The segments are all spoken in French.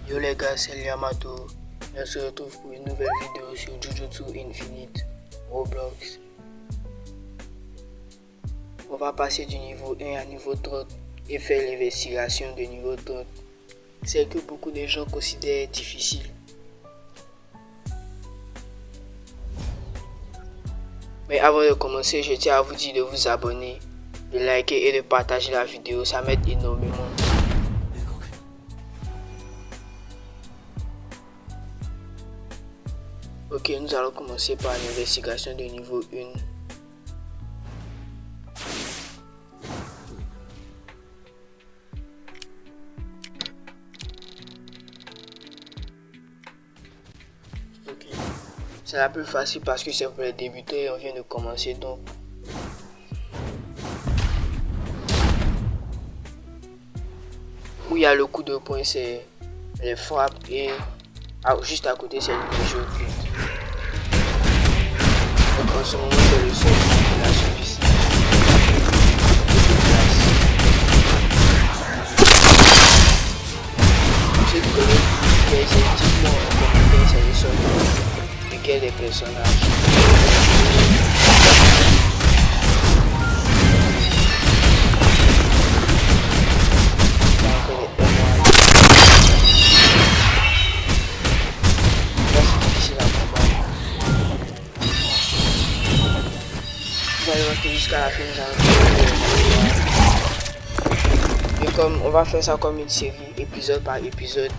Yo les gars, c'est Yamato. On se retrouve pour une nouvelle vidéo sur Jujutsu Infinite Roblox. On va passer du niveau 1 à niveau 30 et faire l'investigation de niveau 30. C'est que beaucoup de gens considèrent difficile. Mais avant de commencer, je tiens à vous dire de vous abonner, de liker et de partager la vidéo, ça m'aide énormément. Ok, nous allons commencer par l'investigation de niveau 1. Ok, c'est la plus facile parce que c'est pour les débutants et on vient de commencer donc. Où il y a le coup de poing, c'est les frappes et juste à côté c'est le jeu occulte. Donc en ce moment c'est le seul de la superficie. Je connais effectivement en commentaire c'est le seul de quel des personnages. Jusqu'à la fin, et comme on va faire ça comme une série, épisode par épisode,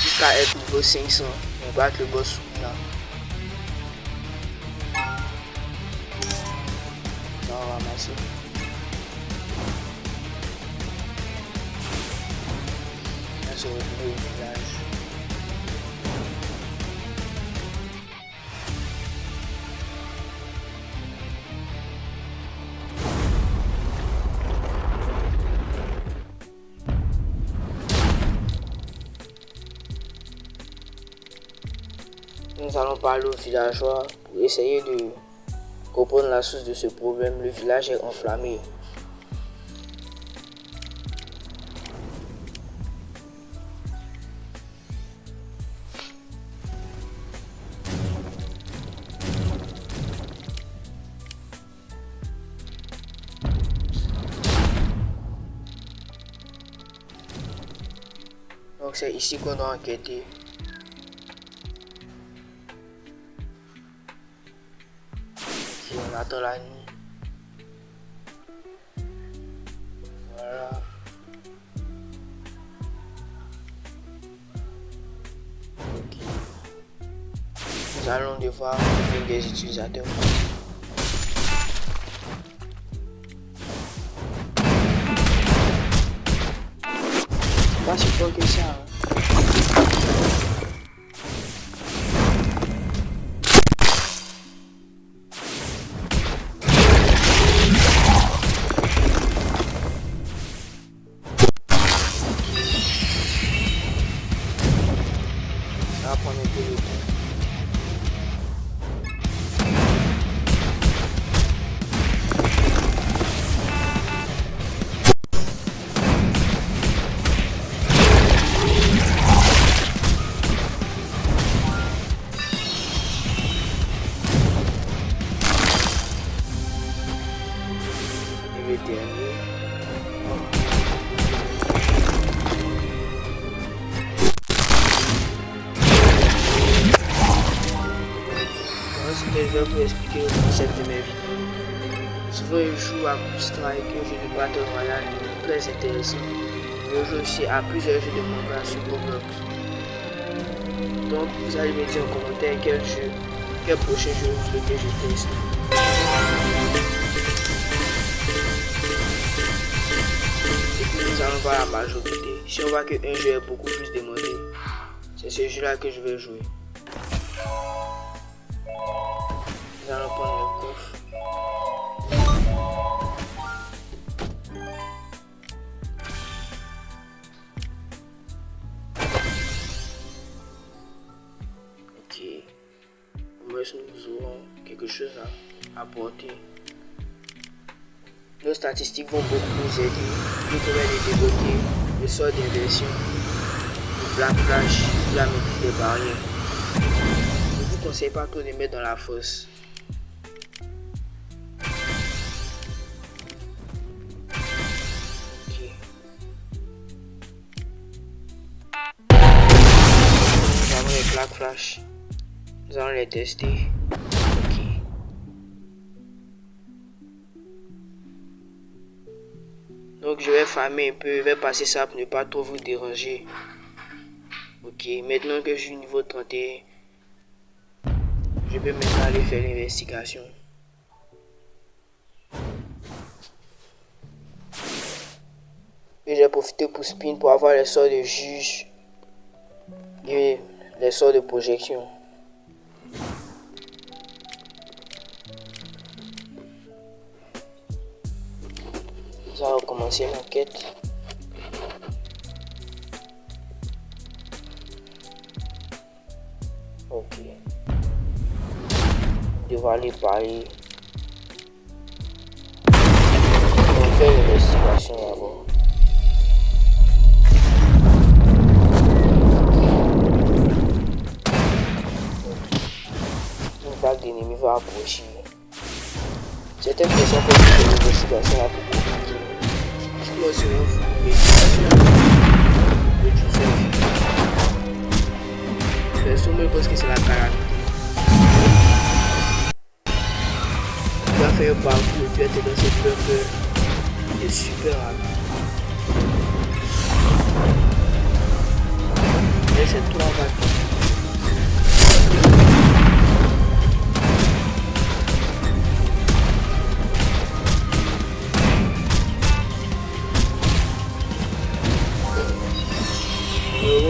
jusqu'à être niveau 500, on va battre le boss là. On va ramasser. On se retrouve au village. Nous allons parler aux villageois pour essayer de comprendre la source de ce problème. Le village est enflammé. Donc c'est ici qu'on doit enquêter. On attend la nuit. Voilà. Ok. Nous allons devoir trouver des utilisateurs. Pas si fort que ça. Hein. Ça va prendre un peu de temps. Je vais vous expliquer le concept de mes vidéos. Souvent je joue à Strike, un jeu de Battle Royale très intéressant. Je joue aussi à plusieurs jeux de manga sur Roblox. Donc vous allez me dire en commentaire quel prochain jeu sur lequel je teste. Et puis nous allons voir la majorité. Si on voit qu'un jeu est beaucoup plus demandé, c'est ce jeu là que je vais jouer. Nous allons prendre le coffre. Ok. Au moins nous aurons quelque chose à apporter. Nos statistiques vont beaucoup nous aider. Nous pourrons les débloquer le sort d'inversion. Black Flash, il a mis des barrières. Je vous conseille pas trop de mettre dans la fosse. Ok. Nous avons les Black Flash. Nous allons les tester. Ok. Donc je vais farmer un peu, je vais passer ça pour ne pas trop vous déranger. Ok, maintenant que je suis niveau 31, je peux maintenant aller faire l'investigation. Et j'ai profité pour spin pour avoir les sorts de juge et les sorts de projection. Nous allons commencer l'enquête. Ok. Je vais aller parler. On va faire l'investigation d'abord. Une vague d'ennemis va approcher. Certaines personnes peuvent faire l'investigation la plus compliquée. Je dois sur l'investigation. Personne ne pense que c'est la calamité. Tu vas faire un parcours et tu vas être dans cette peur est super rapide. Mais c'est trop rapide.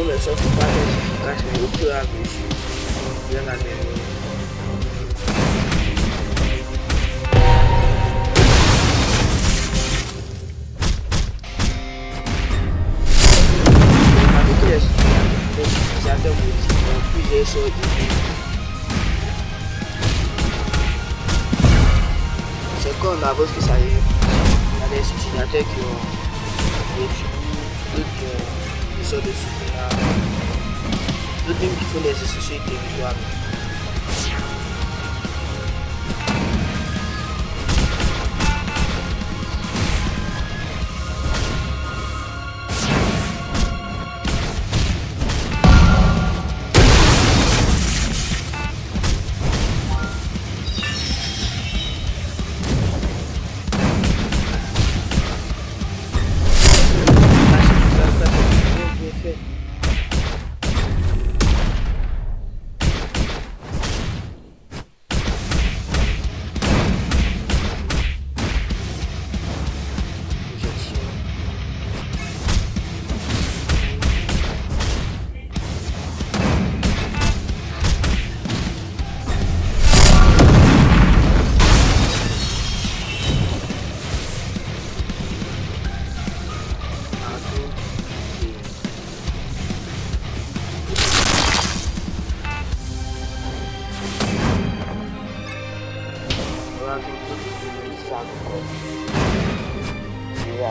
Mais ça ne faut pas être efficace, mais au fur et à mesure, bien améliorer. Les utilisateurs motifs ont plusieurs sortes d'idées. C'est quand on avance que ça arrive. Il y a des utilisateurs qui ont des figures, d'autres qui ont des sortes de souvenirs, d'autres même qui font des exercices territoires.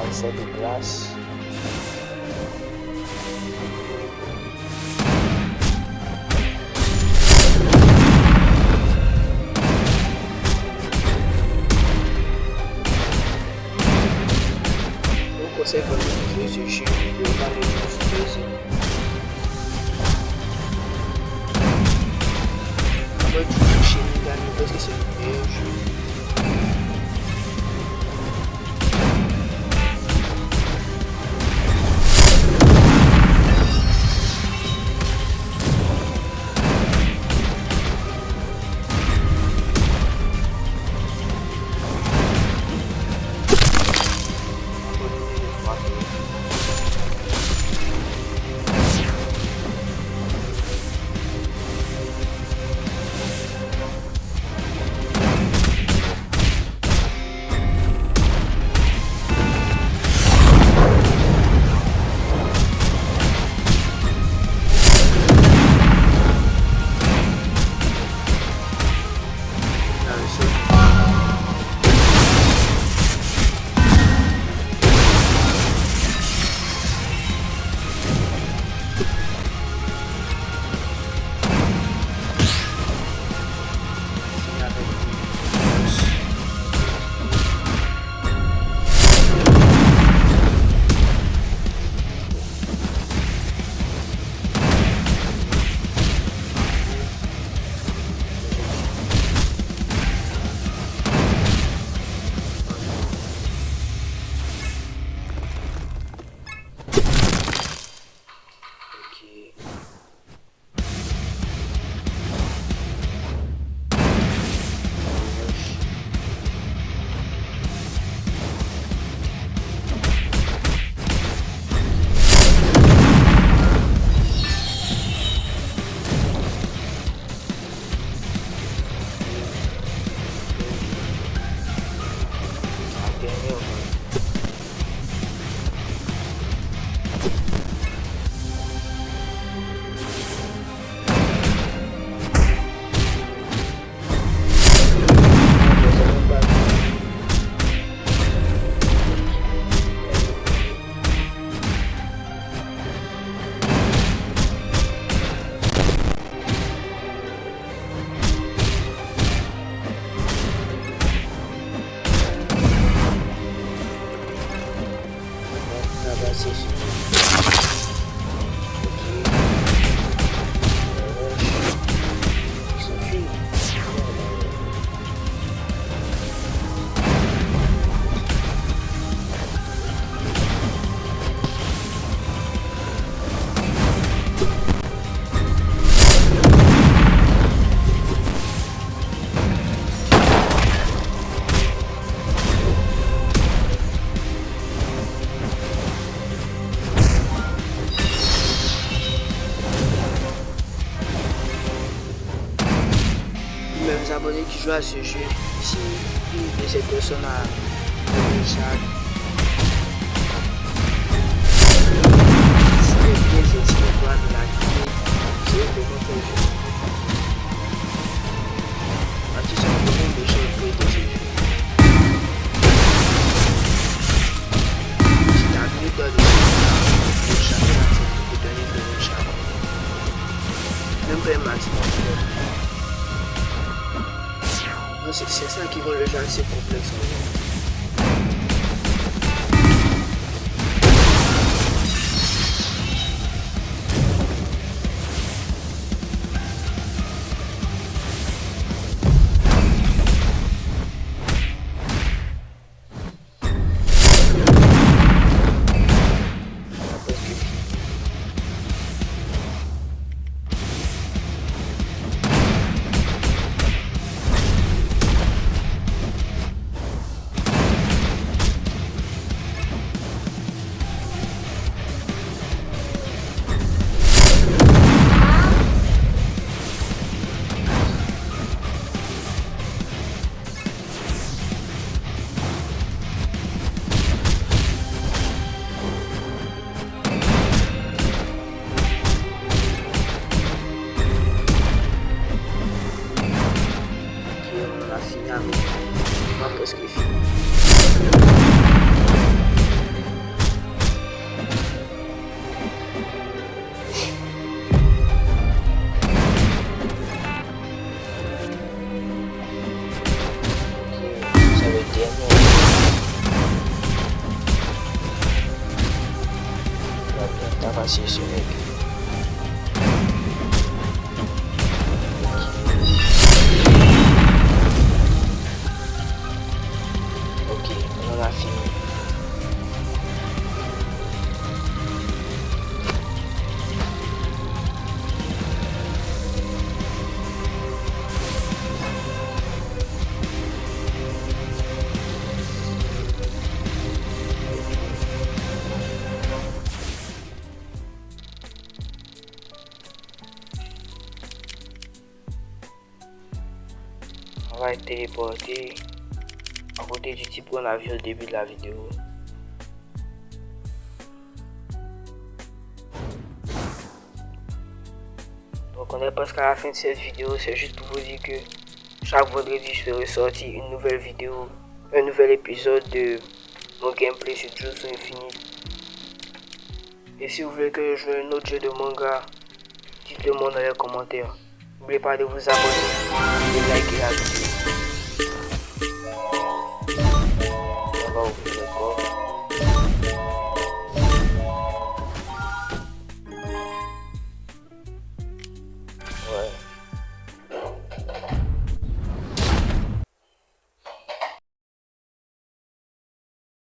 Essa de graça. Não consegue fazer esse estilo de botar no nosso pode xingar, não vou esquecer do beijo. qui joue à ce jeu, si une de ces personnes a un chat, c'est bien gentil de toi de la guider, c'est vraiment très bien. Parce que c'est vraiment méchant de ce jeu. Si t'as vu dans le chat, tu peux donner de chat. Même pas un maximum. C'est ça qui rend le jeu assez complexe. Presque fini. Ça va être dernier. On va bien t'avancer ce mec. On a fini. On va être téléporté à côté du type qu'on a vu au début de la vidéo. Donc on est presque à la fin de cette vidéo. C'est juste pour vous dire que chaque vendredi je vais ressortir une nouvelle vidéo, un nouvel épisode de mon gameplay sur Jeux Infinite. Et si vous voulez que je joue un autre jeu de manga, dites-le moi dans les commentaires. N'oubliez pas de vous abonner, de liker la vidéo.